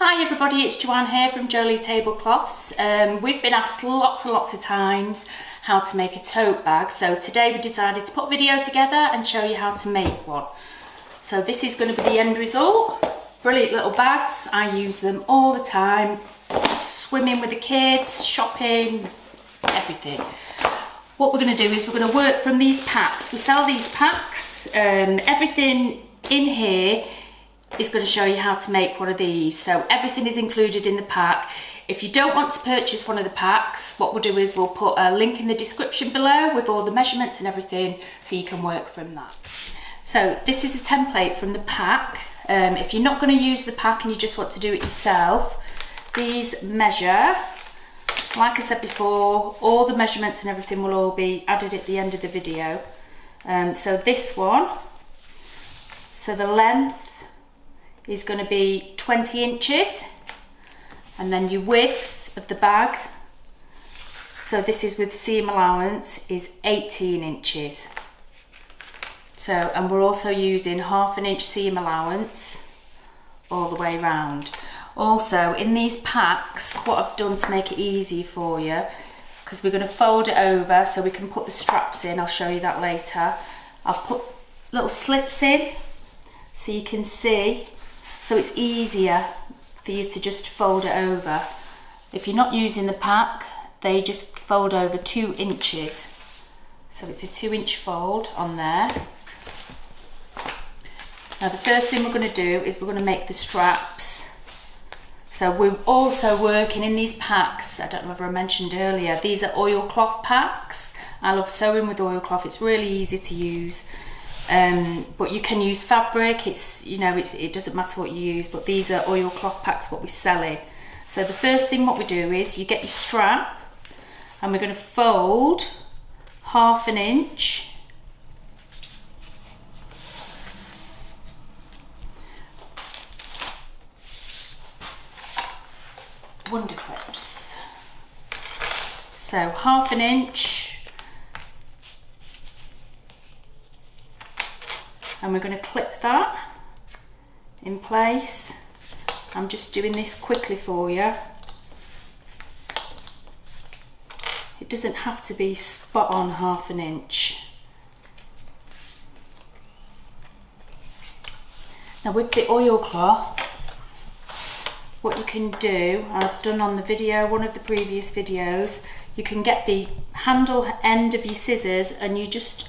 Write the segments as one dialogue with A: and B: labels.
A: Hi everybody, it's Joanne here from Jolee Tablecloths. We've been asked lots and lots of times how to make a tote bag, so today we decided to put a video together and show you how to make one. So this is going to be the end result. Brilliant little bags, I use them all the time, swimming with the kids, shopping, everything. What we're going to do is we're going to work from these packs. We sell these packs, everything in here is going to show you how to make one of these. So everything is included in the pack. If you don't want to purchase one of the packs, what we'll do is we'll put a link in the description below with all the measurements and everything so you can work from that. So this is a template from the pack. If you're not going to use the pack and you just want to do it yourself, these measure, like I said before, all the measurements and everything will all be added at the end of the video. So this one, so the length is going to be 20 inches, and then your width of the bag, so this is with seam allowance, is 18 inches. So, and we're also using 1/2 inch seam allowance all the way around. Also in these packs, what I've done to make it easy for you, because we're going to fold it over so we can put the straps in, I'll show you that later. I'll put little slits in so you can see. So it's easier for you to just fold it over. If you're not using the pack, they just fold over 2 inches. So it's a 2-inch fold on there. Now the first thing we're going to do is we're going to make the straps. So we're also working in these packs, I don't know whether I mentioned earlier, these are oilcloth packs. I love sewing with oilcloth, it's really easy to use. But you can use fabric, it doesn't matter what you use, but these are oilcloth packs what we're selling. So the first thing what we do is you get your strap and we're going to fold 1/2 inch . Wonder clips. So 1/2 inch. And we're going to clip that in place. I'm just doing this quickly for you. It doesn't have to be spot on 1/2 inch. Now with the oilcloth, what you can do, I've done on the video, one of the previous videos, you can get the handle end of your scissors and you just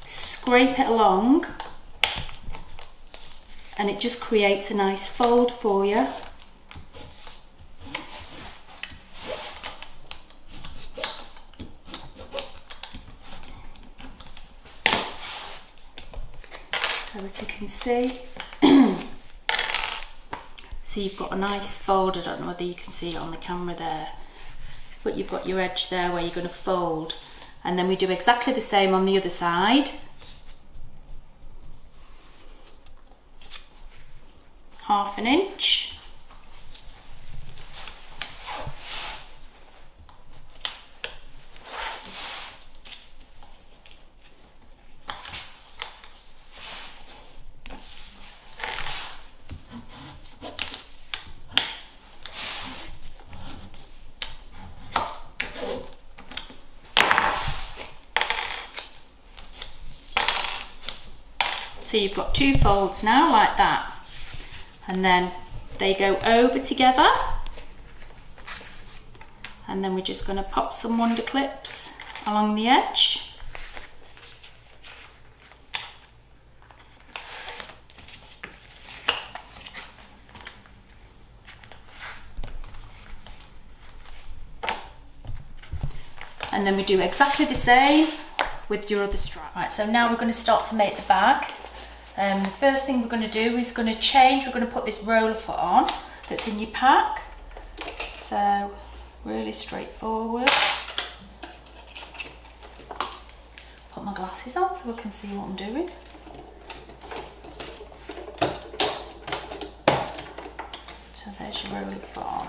A: scrape it along and it just creates a nice fold for you. So if you can see, so you've got a nice fold. I don't know whether you can see it on the camera there, but you've got your edge there where you're going to fold, and then we do exactly the same on the other side. 1/2 inch. So you've got 2 folds now like that, and then they go over together, and then we're just going to pop some wonder clips along the edge. And then we do exactly the same with your other strap. Right, so now we're going to start to make the bag. The first thing we're going to do is we're going to put this roller foot on that's in your pack. So really straightforward. Put my glasses on so I can see what I'm doing. So there's your roller foot on.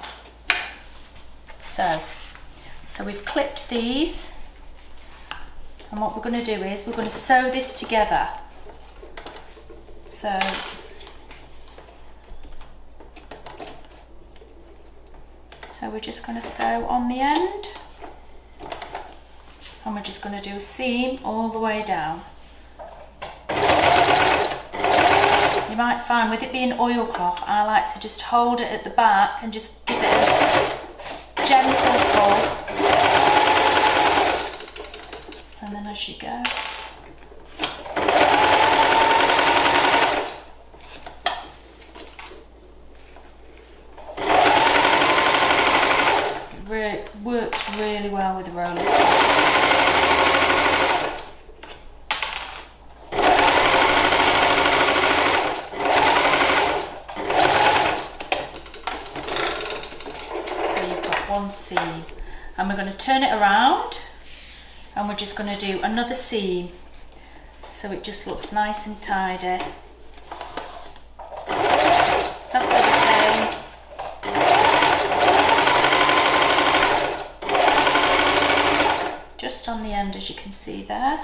A: So we've clipped these, and what we're going to do is we're going to sew this together. So So we're just going to sew on the end, and we're just going to do a seam all the way down. You might find with it being oilcloth, I like to just hold it at the back and just give it a gentle pull, and then as you go. It works really well with the rollers. One seam, and we're going to turn it around, and we're just going to do another seam so it just looks nice and tidy. Exactly the same. Just on the end, as you can see there.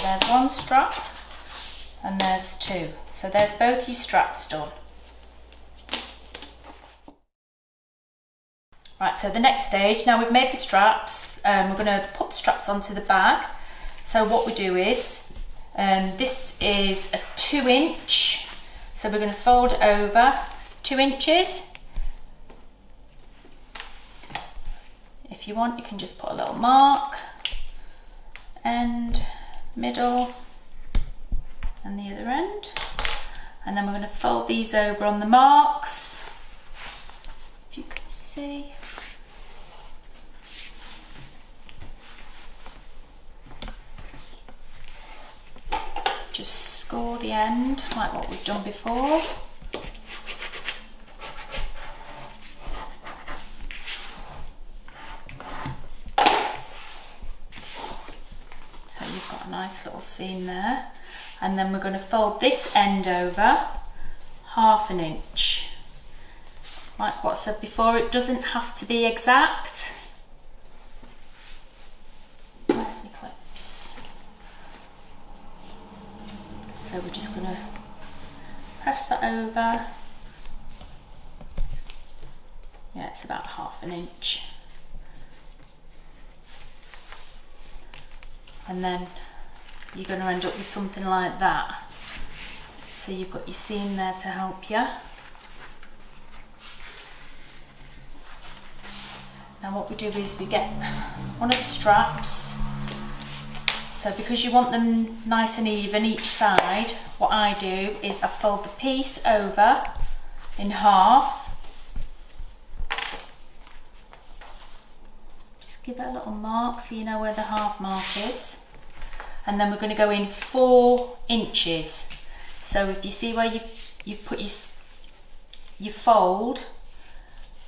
A: There's one strap and there's two. So there's both your straps done. Right, so the next stage, now we've made the straps, we're going to put the straps onto the bag. So what we do is, this is a 2-inch, so we're going to fold it over 2 inches. If you want, you can just put a little mark, end, middle, and the other end, and then we're going to fold these over on the marks, if you can see. Just score the end like what we've done before. Nice little seam there, and then we're going to fold this end over 1/2 inch. Like what I said before, it doesn't have to be exact. Where's my clips? So we're just going to press that over. Yeah, it's about 1/2 inch. And then you're going to end up with something like that. So you've got your seam there to help you. Now what we do is we get one of the straps. So because you want them nice and even each side, what I do is I fold the piece over in half. Just give it a little mark so you know where the half mark is. And then we're going to go in 4 inches. So if you see where you've put your fold,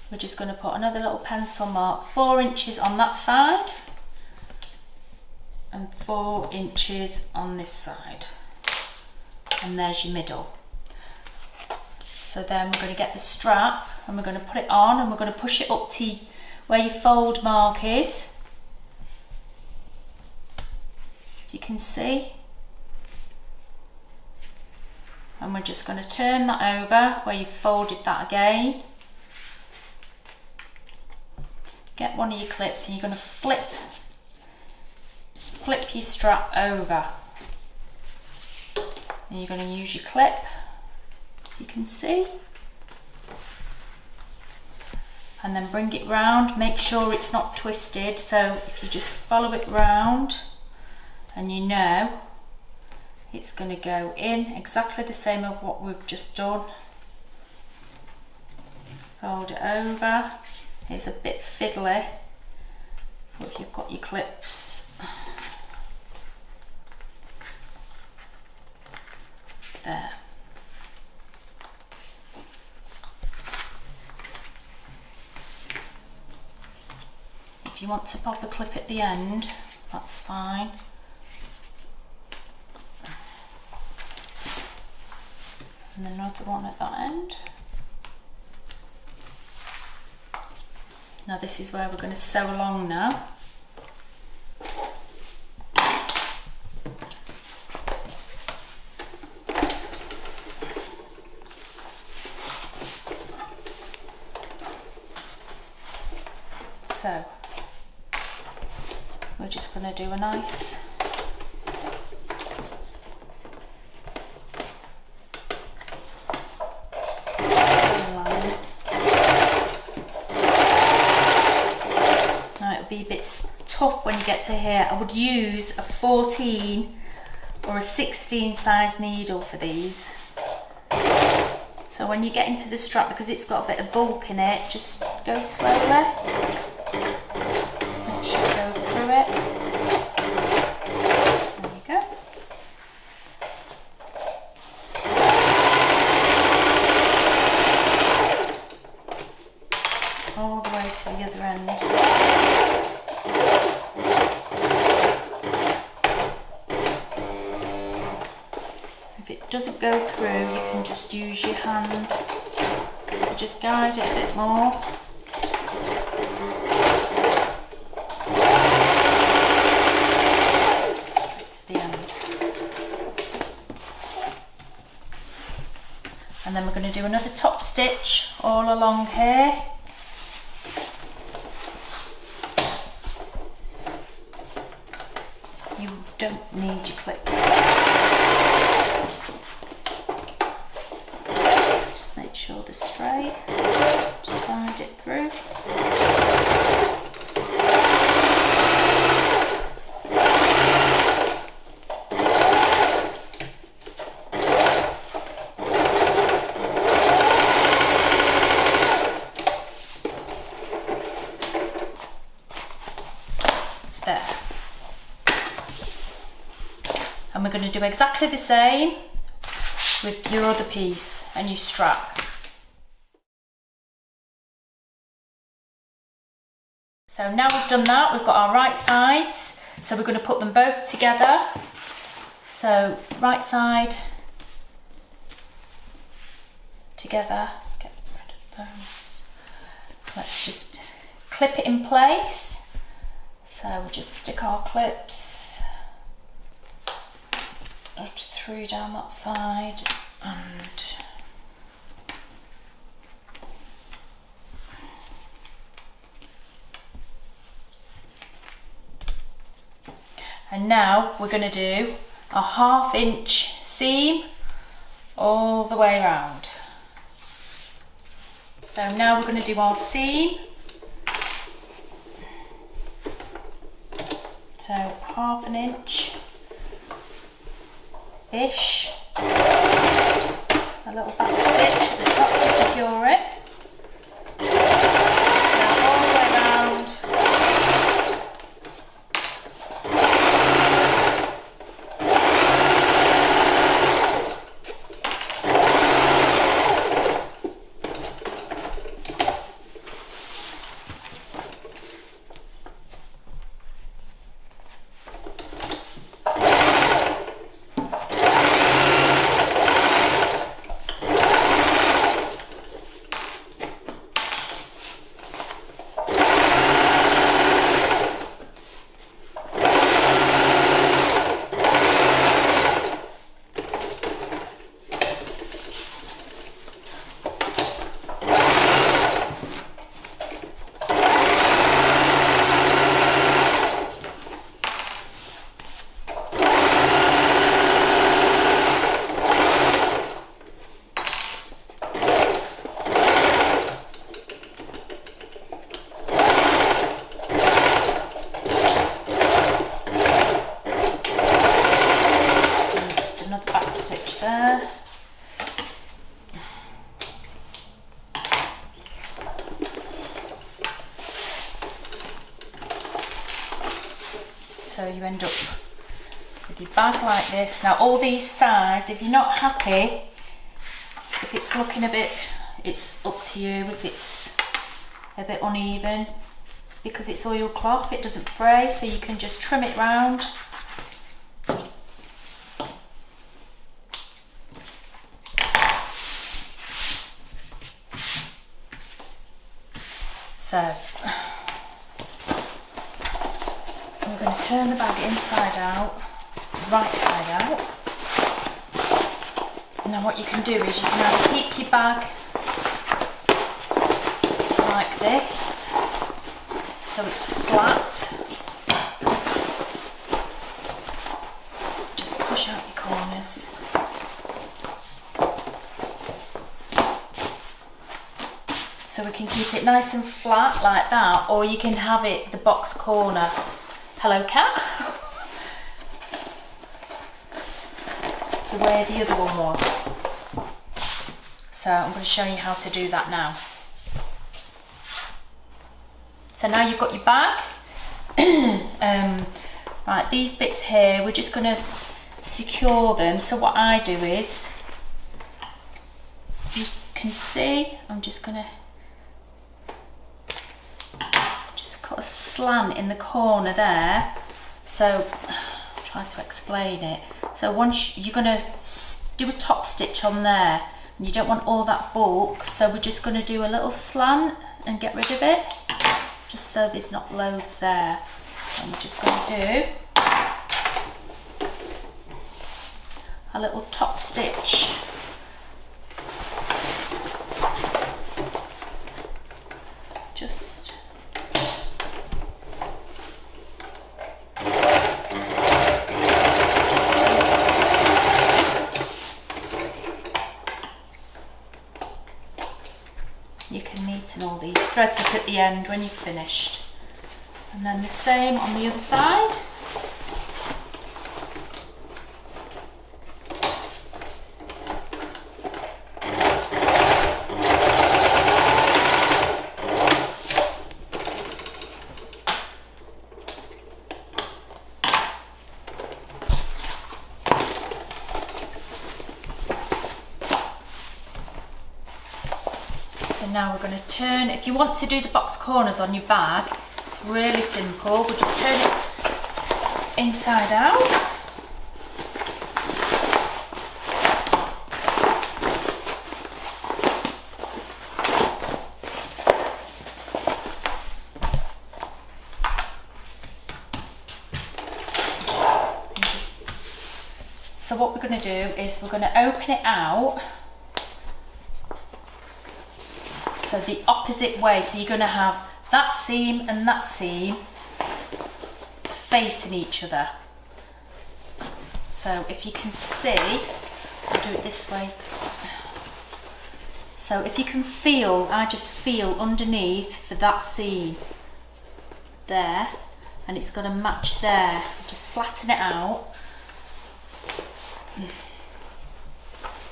A: we're just going to put another little pencil mark, 4 inches on that side and 4 inches on this side, and there's your middle. So then we're going to get the strap and we're going to put it on, and we're going to push it up to where your fold mark is. You can see, and we're just going to turn that over where you've folded that again. Get one of your clips and you're going to flip your strap over, and you're going to use your clip, you can see, and then bring it round. Make sure it's not twisted, so if you just follow it round, and you know it's going to go in exactly the same as what we've just done. Fold it over. It's a bit fiddly, but if you've got your clips, there. If you want to pop a clip at the end, that's fine. And another one at that end. Now this is where we're going to sew along now. So we're just going to do a nice line. Now it'll be a bit tough when you get to here. I would use a 14 or a 16 size needle for these. So when you get into the strap, because it's got a bit of bulk in it, just go slowly. Make sure you go through it. There you go. All the way to the other end. If it doesn't go through, you can just use your hand to just guide it a bit more. Straight to the end. And then we're going to do another top stitch all along here. You don't need your clips. Just make sure they're straight. Just guide it through. There. And we're going to do exactly the same with your other piece and your strap. So now we've done that, we've got our right sides, so we're going to put them both together. So right side together, get rid of those. Let's just clip it in place. So we'll just stick our clips up through down that side and now we're going to do a 1/2 inch seam all the way around. So now we're going to do our seam. So 1/2 inch ish, a little back stitch at the top to secure it. So all the way around. So you end up with your bag like this. Now all these sides, if you're not happy, if it's looking a bit, it's up to you if it's a bit uneven, because it's oilcloth, it doesn't fray, so you can just trim it round. So we're going to turn the bag inside out, right side out. Now what you can do is you can either keep your bag like this, so it's flat. Just push out your corners. So we can keep it nice and flat like that, or you can have it the box corner. Hello cat. The way the other one was. So I'm going to show you how to do that now. So now you've got your bag. Right, these bits here, we're just going to secure them. So what I do is, you can see, I'm just going to cut a slant in the corner there. So I'll try to explain it. So once you're going to do a top stitch on there, and you don't want all that bulk, so we're just going to do a little slant and get rid of it, just so there's not loads there. And we're just going to do a little top stitch. Just you can neaten all these threads up at the end when you've finished. And then the same on the other side. Now we're going to turn, if you want to do the box corners on your bag, it's really simple. We'll just turn it inside out. So what we're going to do is we're going to open it out. So the opposite way, so you're going to have that seam and that seam facing each other. So if you can see, I'll do it this way. So if you can feel, I just feel underneath for that seam there, and it's going to match there. Just flatten it out,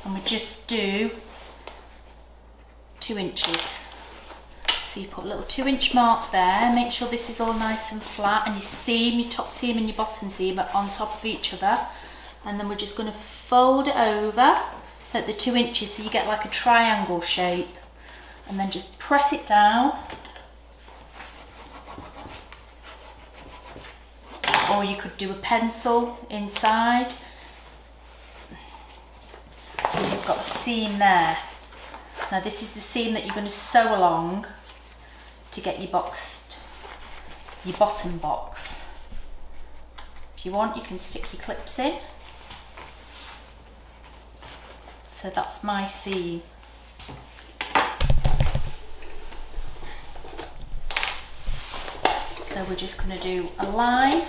A: and we just do 2 inches. So you put a little 2-inch mark there, make sure this is all nice and flat, and your seam, your top seam and your bottom seam are on top of each other. And then we're just going to fold it over at the 2 inches so you get like a triangle shape, and then just press it down. Or you could do a pencil inside. So you've got a seam there. Now this is the seam that you're going to sew along to get your bottom box. If you want, you can stick your clips in. So that's my seam. So we're just going to do a line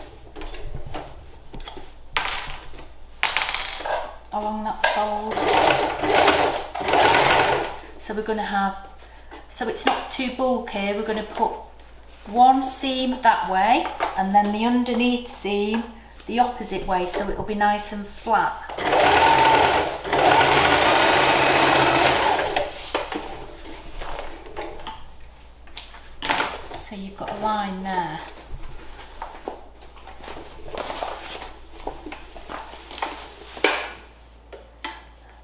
A: along that fold. So we're going to have, so it's not too bulky, we're going to put one seam that way and then the underneath seam the opposite way, so it'll be nice and flat. So you've got a line there.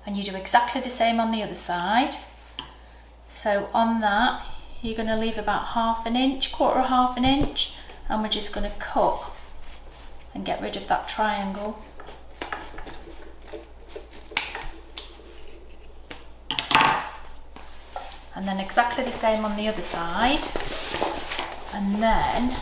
A: And you do exactly the same on the other side. So on that, you're going to leave about 1/2 inch, 1/4 inch, and we're just going to cut and get rid of that triangle. And then exactly the same on the other side. And then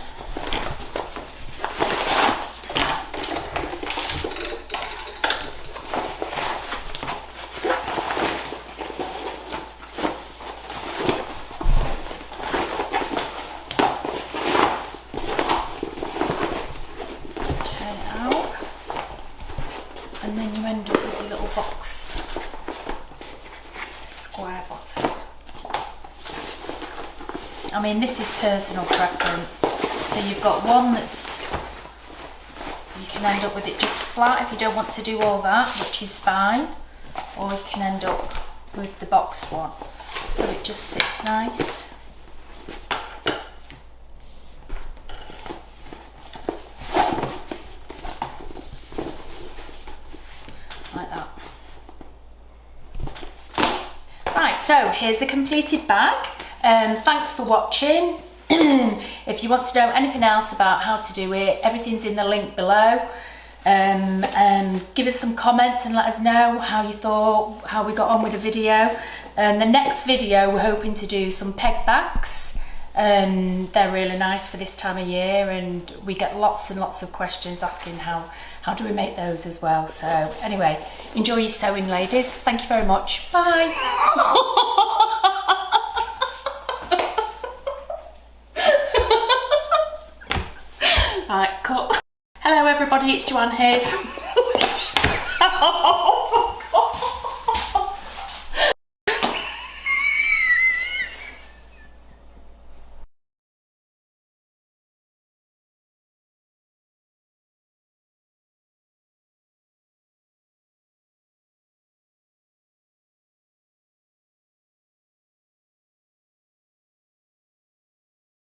A: turn it out, and then you end up with your little box square bottom. I mean, this is personal preference. So you've got one that's, you can end up with it just flat if you don't want to do all that, which is fine. Or you can end up with the boxed one. So it just sits nice. Like that. Right, so here's the completed bag. Thanks for watching. If you want to know anything else about how to do it, everything's in the link below. Give us some comments and let us know how you thought, how we got on with the video. The next video we're hoping to do some peg bags. They're really nice for this time of year, and we get lots and lots of questions asking how do we make those as well. So anyway, enjoy your sewing, ladies. Thank you very much. Bye. Right, cut. Hello everybody, it's Joanne here.